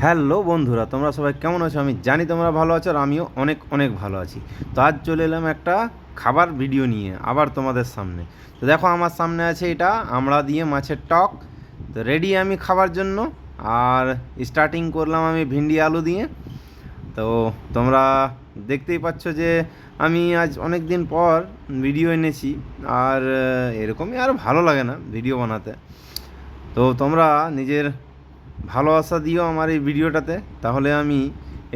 Hello বন্ধুরা, তোমরা সবাই কেমন আছো? আমি জানি তোমরা ভালো আছো আর আমিও অনেক অনেক ভালো আছি। তো আজ চলে এলাম একটা খাবার ভিডিও নিয়ে আবার তোমাদের সামনে। তো দেখো আমার সামনে আছে এটা আমড়া দিয়ে মাছের টক। তো রেডি আমি খাবার জন্য। আর স্টার্টিং করলাম আমি ভিন্ডি আলু দিয়ে। তো তোমরা দেখতেই পাচ্ছ যে আমি আজ অনেক দিন পর ভিডিও এনেছি। আর এরকমই আর ভালো লাগে না ভিডিও বানাতে। তো তোমরা নিজের ভালোবাসা দিও আমার এই ভিডিওটাতে, তাহলে আমি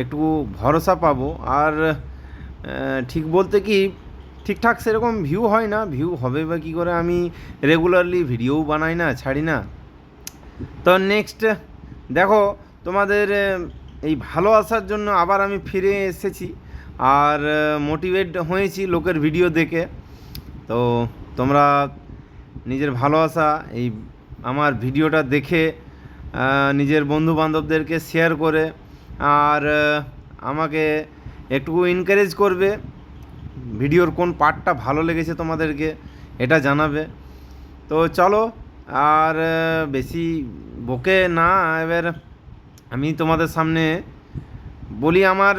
একটু ভরসা পাবো। আর ঠিক বলতে কি ঠিকঠাক সেরকম ভিউ হয় না, ভিউ হবে বা কী করে, আমি রেগুলারলি ভিডিওও বানাই না, ছাড়ি না। তো নেক্সট দেখো তোমাদের এই ভালোবাসার জন্য আবার আমি ফিরে এসেছি আর মোটিভেট হয়েছি লোকের ভিডিও দেখে। তো তোমরা নিজের ভালোবাসা এই আমার ভিডিওটা দেখে নিজের বন্ধু বান্ধবদেরকে শেয়ার করে আর আমাকে একটু এনকারেজ করবে। ভিডিওর কোন পার্টটা ভালো লেগেছে তোমাদেরকে এটা জানাবে। তো চলো আর বেশি বকে না, এবার আমি তোমাদের সামনে বলি আমার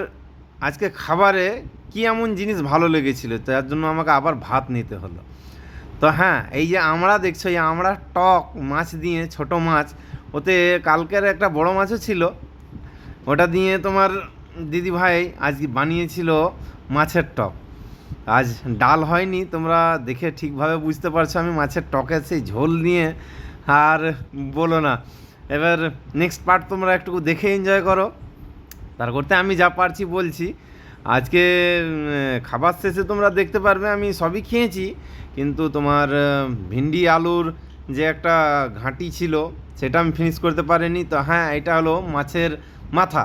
আজকে খাবারে কী এমন জিনিস ভালো লেগেছিল, তার জন্য আমাকে আবার ভাত নিতে হলো। তো হ্যাঁ, এই যে আমরা দেখছো, এই আমরা টক মাছ দিয়ে, ছোট মাছ, ওতে কালকের একটা বড় মাছও ছিল, ওটা দিয়ে তোমার দিদিভাই আজ বানিয়েছিল মাছের টক। আজ ডাল হয়নি, তোমরা দেখে ঠিকভাবে বুঝতে পারছো আমি মাছের টকের সেই ঝোল নিয়ে আর বলো না। এবার নেক্সট পার্ট তোমরা একটু দেখে এনজয় করো, তার করতে আমি যা পারছি বলছি। আজকে খাবার শেষে তোমরা দেখতে পারবে আমি সবই খেয়েছি, কিন্তু তোমার ভিন্ডি আলুর যে একটা ঘাঁটি ছিল সেটা আমি ফিনিশ করতে পারিনি। তো হ্যাঁ, এটা হলো মাছের মাথা।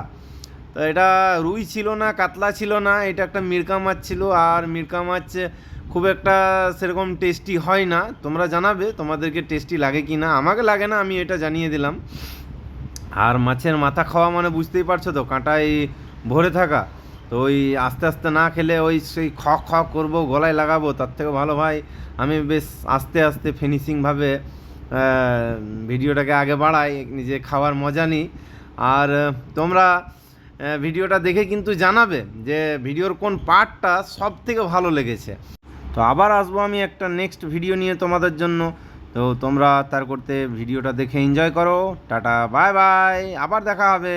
তো এটা রুই ছিল না, কাতলা ছিল না, এটা একটা মিরকা মাছ ছিল। আর মিরকা মাছ খুব একটা সেরকম টেস্টি হয় না, তোমরা জানাবে তোমাদেরকে টেস্টি লাগে কি না। আমাকে লাগে না, আমি এটা জানিয়ে দিলাম। আর মাছের মাথা খাওয়া মানে বুঝতেই পারছো তো, কাঁটায় ভরে থাকা। তো ওই আস্তে আস্তে না খেলে ওই সেই খক খক করবো, গলায় লাগাবো, তার থেকে ভালো ভাই আমি বেশ আস্তে আস্তে ফিনিশিংভাবে ভিডিওটাকে আগে বাড়াই, নিজে খাওয়ার মজা নিই। আর তোমরা ভিডিওটা দেখে কিন্তু জানাবে যে ভিডিওর কোন পার্টটা সব থেকে ভালো লেগেছে। তো আবার আসবো আমি একটা নেক্সট ভিডিও নিয়ে তোমাদের জন্য। তো তোমরা তার করতে ভিডিওটা দেখে এনজয় করো। টাটা, বাই বাই, আবার দেখা হবে।